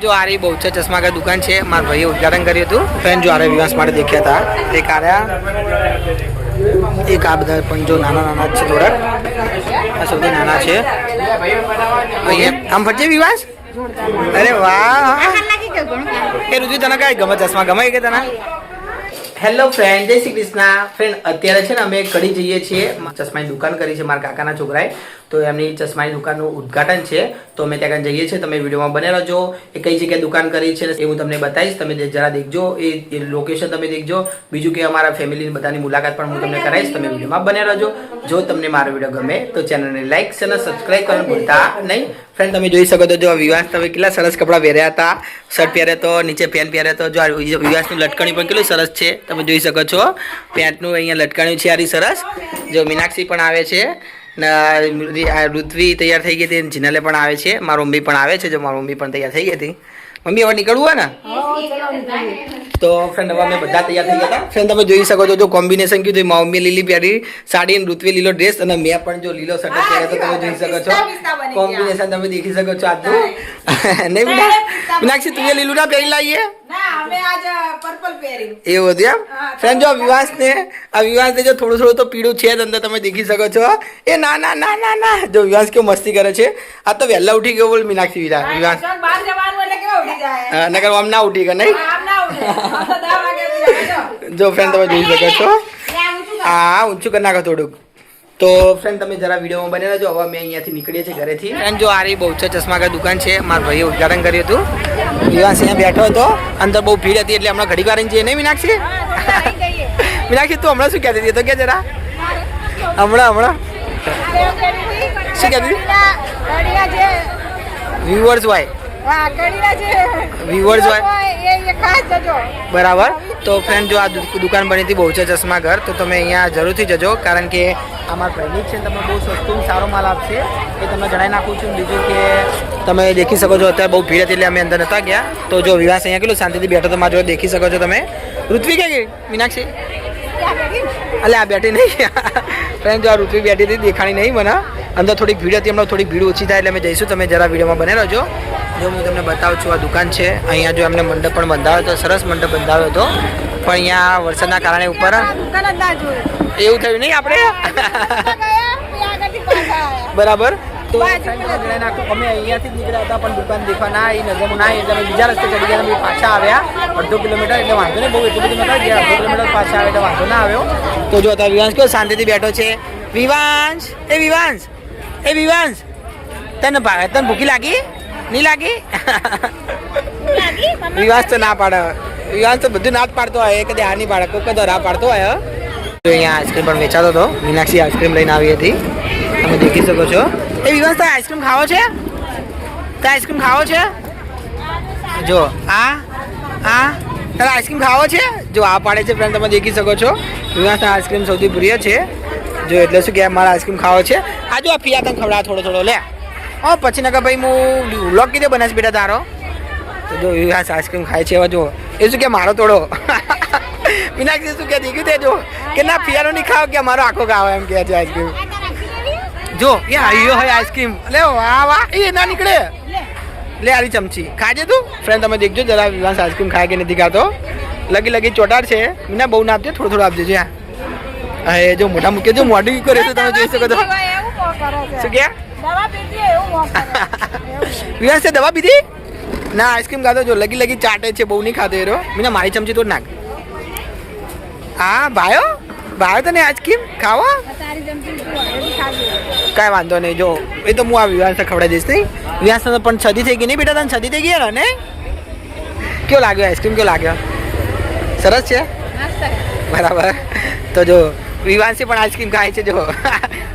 जो आ रही बहुचर चश्मा का दुकान है मार भाई उद्घाटन કર્યું હતું ફ્રેન્ડ જો આ વિવાસ માટે દેખ્યા હતા એક આર્યા એક આ બધા પણ જો નાના નાના છે થોડા આ સૌથી નાના છે આમ ફરજે વિવાસ અરે વાહ એ રુચિ તને કઈ ગમે ચશ્મા ગમે કે તને હેલો ફ્રેન્ડ જય શ્રી કૃષ્ણ ફ્રેન્ડ અત્યારે છે ને અમે કડી જઈએ છીએ ચશ્માની દુકાન કરી છે મારા કાકાના છોકરાએ તો એમની ચશ્માની દુકાનનું ઉદ્ઘાટન છે તો અમે ત્યાં જઈએ છીએ તમે વિડીયોમાં બને રહેજો એ કઈ જગ્યાએ દુકાન કરી છે એ હું તમને બતાવીશ તમે જરા દેખજો એ લોકેશન તમે દેખજો બીજું કે અમારા ફેમિલીની બધાની મુલાકાત પણ હું તમને કરાવીશ તમે વિડીયોમાં બને રહેજો જો તમને મારો વિડીયો ગમે તો ચેનલને લાઈક અને સબસ્ક્રાઈબ કરવાનું ભૂલતા નહીં ફ્રેન્ડ તમે જોઈ શકો તો જો વિવાસ તમે કેટલા સરસ કપડાં પહેર્યા હતા શર્ટ પહેર્યો તો નીચે પેન્ટ પહેર્યો તો જો વિવાસનું લટકણી પણ કેટલું સરસ છે તમે જોઈ શકો છો પેન્ટનું અહીંયા લટકાણ્યું છે આરી સરસ જો મીનાક્ષી પણ આવે છે ઋત્વી તૈયાર થઈ ગઈ હતી જીનલે પણ આવે છે મારી મમ્મી પણ આવે છે જો મારી મમ્મી પણ તૈયાર થઈ ગઈ હતી મમ્મી હવે નીકળવું હોય ને તો ફ્રેન્ડ હવે અમે બધા તૈયાર થઈ ગયા હતા ફ્રેન્ડ તમે જોઈ શકો છો જો કોમ્બિનેશન કીધું મારી મમ્મી લીલી પહેરી સાડી અને ઋત્વી લીલો ડ્રેસ અને મેં પણ જો લીલો શર્ટ પહેર્યો તો તમે જોઈ શકો છો કોમ્બિનેશન તમે દેખી શકો છો આજનું નહીં મીનાક્ષી તું લીલું ના પહેરી લાવીએ એવું હતું એમ ફ્રેન્ડ જો આ વિવાસને જો થોડું થોડું તો પીળું છે જ અંદર તમે દેખી શકો છો એ ના ના ના ના ના જો વિવાસ કેવું મસ્તી કરે છે આ તો વહેલા ઉઠી ગયો બોલ મીનાક્ષી વિવાસ નગર આમ ના ઉઠી ગયા નહીં જો ફ્રેન્ડ તમે જોઈ શકો છો હા ઊંચું કરી નાખો થોડુંક તો ફ્રેન્ડ તમે જરા વિડીયોમાં બને રહેજો હવે અમે અહીંયાથી નીકળીએ છીએ ઘરેથી ફ્રેન્ડ જો આ રહી બહુચર ચશ્મા કા દુકાન છે મારા ભાઈએ ઉદ્ઘાટન કર્યું હતું વિવાસ અહીંયા બેઠો હતો અંદર બહુ ભીડ હતી એટલે હમણાં ઘડી વાર જઈએ નહીં મીનાક્ષી મીનાક્ષી તું હમણાં શું કહેતી હતી તો કે જરા હમણાં શું કહેતી વ્યુઅર્સ હોય વ્યુઅર્સ હોય બરાબર તો ફ્રેન્ડ જો આ દુકાન બની હતી બહુચર ચશ્મા ઘર તો તમે અહીંયા જરૂરથી જજો કારણ કે અમારા ફ્રેન્ડ છે તમને બહુ સસ્તું સારો માલ આપશે એ તમને જણાવી નાખું છું બીજું કે તમે દેખી શકો છો અત્યારે બહુ ભીડ હતી એટલે અમે અંદર નહોતા ગયા તો જો વિવાસ અહીંયા કેટલું શાંતિથી બેઠો તો મારા જોડે દેખી શકો છો તમે ઋત્વી ક્યાં ગઈ મીનાક્ષી અલે આ બેઠી નહીં ફ્રેન્ડ જો આ ઋત્વી બેઠી હતી દેખાણી નહીં મને અંદર થોડીક ભીડ હતી હમણાં થોડીક ભીડ ઓછી થાય એટલે અમે જઈશું તમે જરા વિડીયોમાં બને રહેજો જો હું તમને બતાવું છું આ દુકાન છે અહીંયા જો એમને મંડપ પણ બંધાવ્યો હતો સરસ મંડપ બંધાવ્યો હતો પણ અહીંયા વરસાદના કારણે ઉપર એવું થયું નહીં આપણે બરાબર તો અમે અહીંયાથી જ નીકળ્યા હતા પણ દુકાન દેખવા ના આવી નજર ના એટલે અમે બીજા રસ્તે ચડી ગયા અમે પાછા આવ્યા 1.5 કિલોમીટર એટલે વાંધો નહીં બહુ એટલું બધું નતા ગયા 1.5 કિલોમીટર પાછા આવે એટલે વાંધો ના આવ્યો તો જો અત્યારે વિવાંશ કેવો શાંતિથી બેઠો છે વિવાંશ તને ભૂખી લાગી નહીં લાગી વિવાસ તો ના પાડે વિવાસ તો બધું ના જ પાડતો હોય કદી આ નહીં પાડે કોઈ કદો ના પાડતો હોય તો અહીંયા આઈસ્ક્રીમ પણ વેચાતો હતો મીનાક્ષી આઈસ્ક્રીમ લઈને આવી હતી તમે દેખી શકો છો એ વિવાસ તો આઈસ્ક્રીમ ખાવો છે જો તારે આઈસ્ક્રીમ ખાવો છે જો આ પાડે છે ફ્રેન્ડ તમે દેખી શકો છો વિવાસનો આઈસ્ક્રીમ સૌથી પ્રિય છે જો એટલે શું કે મારે આઈસ્ક્રીમ ખાવો છે આ જો આ ફિયા તને ખવડાવ થોડો લે પછી નકર ભાઈ હું વ્લોગ કીધે બનાવીશ બેટા તારો તો જો વિવાસ આઈસ્ક્રીમ ખાય છે હવે જો એ શું કે મારો તોડો મીનાક્ષી શું કે દીધું તે જો કે ના ફિયાનો નહીં ખાવ કે મારો આખો ખાવ એમ કે છે આઈસ્ક્રીમ જો એ આવ્યો હોય આઈસ્ક્રીમ લે વાહ એ ના નીકળે લે આરી ચમચી ખાજે તું ફ્રેન્ડ તમે દેખજો જરા વિવાસ આઈસ્ક્રીમ ખાય કે નથી ખાતો લગી ચોટાડ છે મીના બહુ ના આપજે થોડું આપજે જો હા જો મોટા મૂકે જો મોઢું કરે છે તમે જોઈ શકો છો શું કે વિવાસ છે દવા પીધી ના આઈસ્ક્રીમ ખાતો જો લગી ચાટે છે બહુ નહીં ખાતો એરો મીના મારી ચમચી તો નાખ હા ભાયો તને આઈસ્ક્રીમ ખાવા કાંઈ વાંધો નહીં જો એ તો હું આ વિવાસને ખવડાવી દઈશ નહીં વિવાસ પણ છદી થઈ ગઈ નહીં બેટા તને છદી થઈ ગઈ ને કેવો લાગ્યો આઈસ્ક્રીમ કેવો લાગ્યો સરસ છે બરાબર તો જો વિવાસી પણ આઈસ્ક્રીમ ખાય છે જો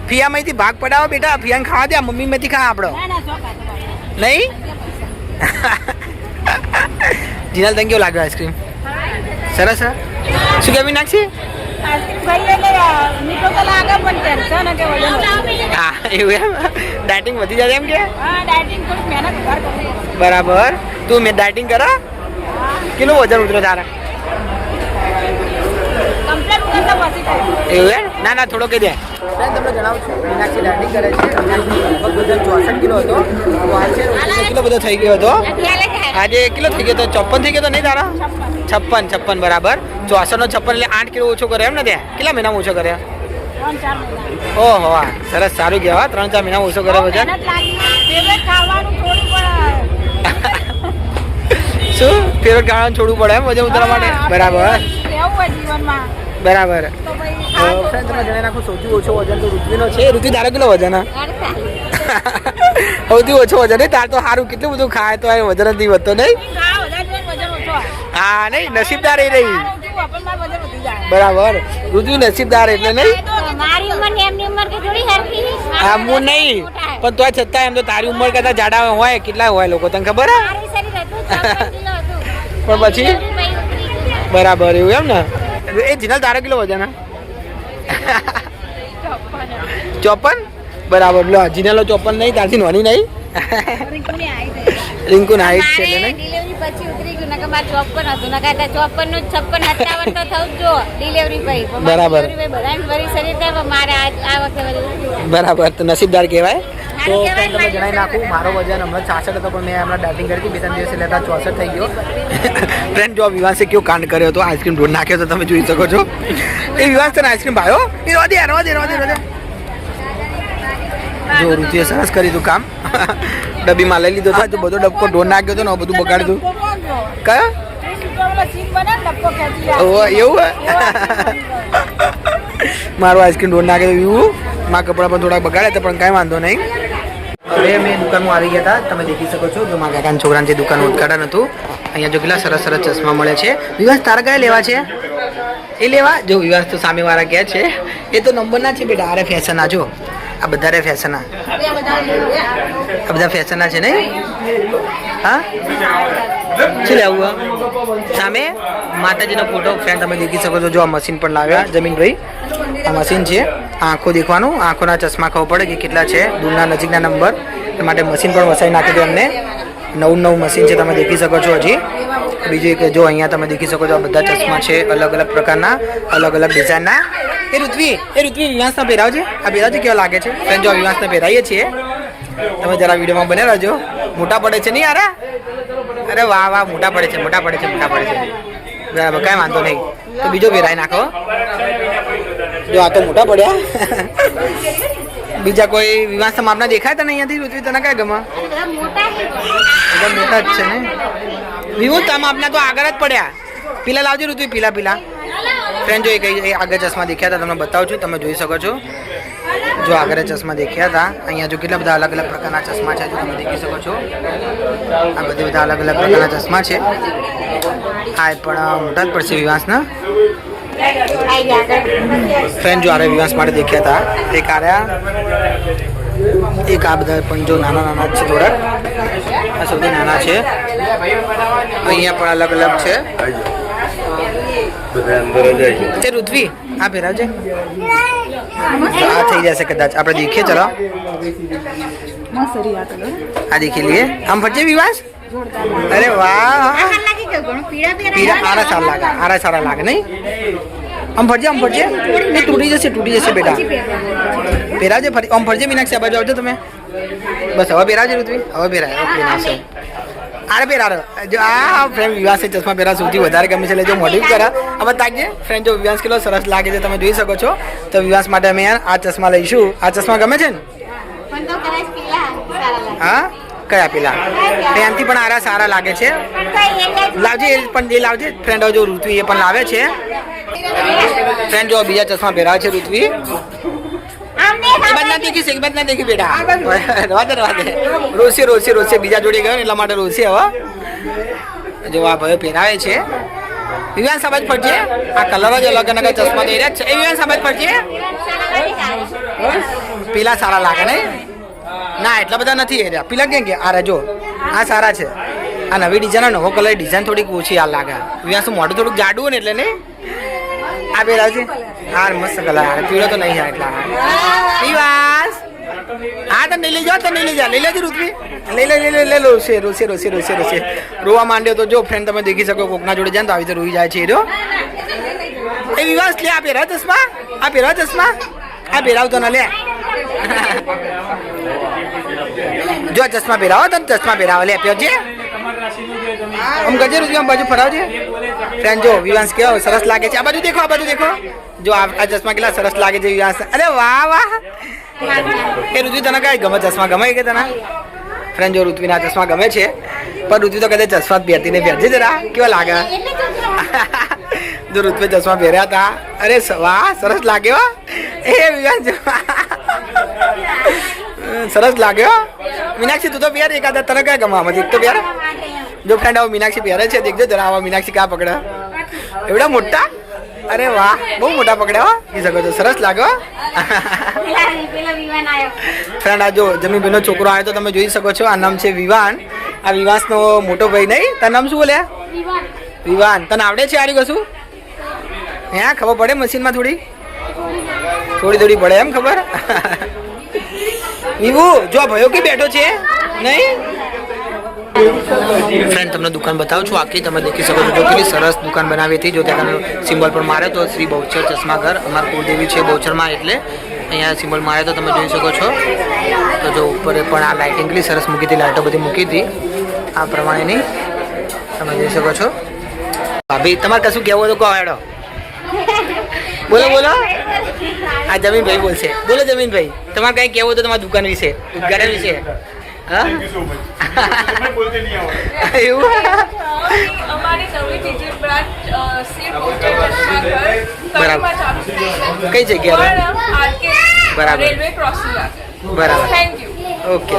ફિયામાંથી ભાગ પડાવો બેટા ફિયાને ખાવા દે મમ્મીમાંથી ખા આપણો નહીં જીનલ તને કેવું લાગ્યો આઈસ્ક્રીમ સરસ શું કે મીનાક્ષી હા એવું એમ ડાયટિંગ વધી જાય એમ કે બરાબર તું મેં ડાયટિંગ કરો કેટલું વજન ઉતરો તારા એવું એમ ના થોડો કહી દે તમને જણાવું છું મીનાક્ષી ડાયટિંગ કરે છે વજન 64 કિલો હતો કિલો બધો થઈ ગયો હતો આજે કેટલો થઈ ગયો તો 54 થઈ ગયો તો નહીં તારા 56 બરાબર 64 નો 56 એટલે 8 કિલો ઓછો કર્યો એમ ને ત્યાં કેટલા મહિનામાં ઓછો કર્યો 3-4 મહિના ઓહો સરસ સારું કહેવાય 3-4 મહિનામાં ઓછો કર્યો વજન શું ફેવરેટ ખાવાનું છોડવું પડે એમ વજન ઉતારવા માટે બરાબર બરાબર તમે જણાવી નાખું સૌથી ઓછો વજન તો ઋત્વીનો છે ઋત્વી તારો કેટલો વજન સૌથી ઓછો વજન નહીં તાર તો સારું કેટલું બધું ખાય તો વજન જ નહીં વધતો નહીં હા નહીં નસીબદાર એ નહીં બરાબર ઋત્વી નસીબદાર એટલે નહીં હા હું નહીં પણ તોય છતાં એમ તો તારી ઉંમર કરતા જાડા હોય કેટલા હોય લોકો તને ખબર હે પણ પછી બરાબર એવું એમ ને એ જીનલ તારો કેટલો વજન 54 બરાબર લો જીનલ 54 નહીં તારથી નોની નહીં રિંકુ ના હાઈટ છે એટલે નહીં ડિલિવરી પછી ઉતરી ગયું નકર માર 54 હતું નકર 54 નું 56 57 તો થવું જ જો ડિલિવરી પછી બરાબર બધાને વરી શરીર થાય મારે આ વખતે વરી બરાબર તો નસીબદાર કહેવાય તો તમે જણાવી નાખું મારો વજન હમણાં 66 હતો પણ મેં હમણાં ડાયટિંગ કરી હતી 2-3 દિવસે લેતા 64 થઈ ગયો ફ્રેન્ડ જો વિવાસે કેવો કાંડ કર્યો હતો આઈસ્ક્રીમ ઢોળ નાખ્યો તો તમે જોઈ શકો છો એ વિવાસ તને આઈસ્ક્રીમ ભાયો એ રવા દે જો રુચિએ સરસ કરી તું કામ ડબ્બીમાં લઈ લીધો હતો બધો ડબ્બો ઢોળ નાખ્યો હતો ને બધું બગાડી દઉં કયો એવું મારું આઈસ્ક્રીમ ઢોળ નાખે એવું મારા કપડા પણ થોડાક બગાડ્યા હતા પણ કાંઈ વાંધો નહીં હવે મેં દુકાનમાં આવી ગયા હતા તમે દેખી શકો છો જો મારા કાકાના છોકરાને જે દુકાનનું ઉદઘાટન હતું અહીંયા જો કેટલા સરસ સરસ ચશ્મા મળે છે વિવાસ તારા કયા લેવા છે એ લેવા જો વિવાસ તો સામેવાળા કહે છે એ તો નંબરના છે બેટા આરે ફેશનના જો આ બધા રે ફેશનના આ બધા ફેશનના છે નહીં હા શું લેવું સામે માતાજીનો ફોટો ફ્રેન્ડ તમે દેખી શકો છો જો આ મશીન પણ લાવ્યા જમીનભાઈ આ મશીન છે આંખો દેખવાનું આંખોના ચશ્મા ખબર પડે કે કેટલા છે દૂરના નજીકના નંબર એ માટે મશીન પણ વસાવી નાખી દો અમને નવું મશીન છે તમે દેખી શકો છો હજી બીજું એક જો અહીંયા તમે દેખી શકો છો આ બધા ચશ્મા છે અલગ અલગ પ્રકારના અલગ અલગ ડિઝાઇનના એ ઋત્વી વિવાસના પહેરાવજે આ પહેરાવજે કેવા લાગે છે ફ્રેન્ડ જો વિવાસને પહેરાવીએ છીએ તમે જરા વિડીયોમાં બને રહેજો મોટા પડે છે નહીં યાર અરે વાહ મોટા પડે છે બરાબર કાંઈ વાંધો નહીં તો બીજો પહેરાવી નાખો જો આ તો મોટા પડ્યા બીજા કોઈ વિવાસ માપના દેખાય તને અહીંયાથી ઋત્વી તને કયા ગમે મોટા જ છે ને વિવો તમે આપના તો આગળ જ પડ્યા પીલા લાવજો ઋત્વી પીલા ફ્રેન્ડ જો એ આગળ ચશ્મા દેખ્યા હતા તમને બતાવું છું તમે જોઈ શકો છો જો આગળ ચશ્મા દેખ્યા હતા અહીંયા જો કેટલા બધા અલગ અલગ પ્રકારના ચશ્મા છે જો તમે દેખી શકો છો આ બધા અલગ અલગ પ્રકારના ચશ્મા છે હા પણ મોટા જ પડશે વિવાસના ફ્રેન્ડ જો આરે વિવાસ માટે દેખ્યા હતા એક આ બધા પણ જો નાના જ છે થોડાક આ સૌથી નાના છે અહીંયા પણ અલગ અલગ છે તે ઋત્વી આ પહેરાવજે આ થઈ જશે કદાચ આપણે દેખીએ ચલો આ દેખી લઈએ આમ ફરજે વિવાસ અરે વાહ આરા સારા લાગે નહીં આમ ફરજે એ તૂટી જશે બેટા પહેરાવજે ફરી આમ ફરજે મીનાક્ષી આ બાજુ આવજો તમે બસ હવે પહેરાવજે ઋત્વી હવે પહેરાવે આરે પહેરાવે જો આ ફ્રેન્ડ વિવાસે ચશ્મા પહેરા સૌથી વધારે ગમે છે એટલે જો મોઢું કરા હવે તાકજે ફ્રેન્ડ જો વિવાસ કેટલો સરસ લાગે છે તમે જોઈ શકો છો તો વિવાસ માટે અમે આ ચશ્મા લઈશું આ ચશ્મા ગમે છે ને હા કયા પેલા એમથી પણ આરા સારા લાગે છે લાવજે એ લાવજે ફ્રેન્ડ જો ઋત્વી એ પણ લાવે છે ફ્રેન્ડ જો બીજા ચશ્મા પહેરાવે છે ઋત્વી એક બાદ ના દેખી બેટા રવા દે રોશે બીજા જોડે ગયો ને એટલા માટે રોશે હવે જો આ ભાઈ પહેરાવે છે વિવાન સમજ પડશે આ કલર જ અલગ અલગ ચશ્મા દઈ રહ્યા છે એ વિવાન સમજ પડશે પેલા સારા લાગે ને ના એટલા બધા નથી એ રહ્યા પેલા કેમ કે આ જો આ સારા છે આ નવી ડિઝાઇન નવો કલર ડિઝાઇન થોડીક ઓછી આ લાગે વિવાસ મોઢું થોડુંક જાડું ને એટલે ને આ પહેરાવ છે હા મસ્ત કલર પીળો તો નહીં એટલા વિવાસ હા તમે લઈ જાઓ લઈ લેજો ઋત્વી લઈ રોશે રોવા માંડ્યો તો જો ફ્રેન્ડ તમે દેખી શકો કોકના જોડે જાય તો આવી રીતે રોઈ જાય છે એ વિવાસ લે આ પહેરાવ ચશ્મા આ પહેરાવ તો ના લે જો ચશ્મા પહેરાવો તો ચશ્મા પહેરાવો લે આપ્યો છે આમ ગજે ઋત્વી આમ બાજુ ફરાવજે ફ્રેન્ડ. જો વિવાંશ કેવો સરસ લાગે છે. આ બાજુ દેખો, આ બાજુ દેખો. જો આ ચશ્મા કેટલા સરસ લાગે છે વિવાંશ. અરે વાહ વાહ. એ ઋત્વી તને કઈ ગમે ચશ્મા ગમે કે તને? ફ્રેન્ડ જો ઋત્વીના ચશ્મા ગમે છે, પણ ઋત્વી તો કદાચ ચશ્મા પહેરતી નહીં. પહેરજે જરા, કેવા લાગે? જો ઋત્વી ચશ્મા પહેર્યા હતા. અરે વાહ સરસ લાગ્યો એ વિવાંશ. સરસ લાગ્યો. મીનાક્ષી તું તો પહેર એકાદા. તને કયા ગમે આમાંથી એક તો પહેર. જો ફ્રેન્ડ આવો મીનાક્ષી પહેરે છે, દેખજો જરા. આવા મીનાક્ષી ક્યાં પકડે? એવડા મોટા? અરે વાહ બહુ મોટા પકડ્યા હો. શકો છો, સરસ લાગ્યો ફ્રેન્ડ. આ જો જમીનભાઈનો છોકરો આવ્યો તો તમે જોઈ શકો છો. આ નામ છે વિવાન. આ વિવાસનો મોટો ભાઈ નહીં. તારું નામ શું બોલ્યા? વિવાન. તને આવડે છે આરી કશું? હે ખબર પડે મશીનમાં થોડી થોડી પડે એમ ખબર? વિવુ જો ભયો કે બેઠો છે નહીં. ફ્રેન્ડ તમને દુકાન બતાવું છું આખી. તમે દેખી શકો છો જો કેટલી સરસ દુકાન બનાવી હતી. જો ત્યાં સિમ્બોલ પર મારે તો શ્રી બહુચર ચશ્માઘર. અમારા કુળદેવી છે બહુચરમાં, એટલે અહીંયા સિમ્બોલ મારે તો તમે જોઈ શકો છો. તો જો ઉપર પણ આ લાઇટિંગ કેટલી સરસ મૂકી હતી. લાઇટો બધી મૂકી હતી આ પ્રમાણેની તમે જોઈ શકો છો. ભાભી તમારે કશું કહેવું તો કહો હેડો. બોલો બોલો. આ જમીનભાઈ બોલશે. બોલો જમીનભાઈ, તમારે કંઈ કહેવું તો તમારા દુકાન વિશે, ઉદઘાટન વિશે? હા એવું. અમારી નવી બીજી બ્રાન્ચ શ્રી બહુચર ચશ્માઘર તળાવમાં ચાલુ છે. કઈ જગ્યાએ? બરાબર. રેલવે ક્રોસિંગ આગળ. બરાબર. Thank you. ઓકે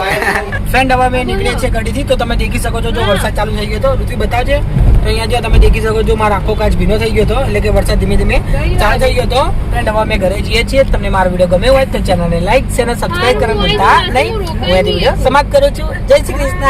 ફ્રેન્ડ હવે અમે નીકળીએ છીએ ગાડીથી. તો તમે દેખી શકો છો જો વરસાદ ચાલુ થઈ ગયો હતો. ઋત્વી બતાવજે. તો અહીંયા જો તમે દેખી શકો છો મારો આખો કાચ ભીનો થઈ ગયો હતો, એટલે કે વરસાદ ધીમે ધીમે ચાલુ થઈ ગયો હતો. ફ્રેન્ડ હવે અમે ઘરે જઈએ છીએ. તમને મારો વિડીયો ગમ્યો હોય તો ચેનલને લાઈક, ચેનલ સબસ્ક્રાઈબ કરવાનું ભૂલતા નહીં. હું અહીંયાથી વિડીયો સમાપ્ત કરું છું. જય શ્રી કૃષ્ણ.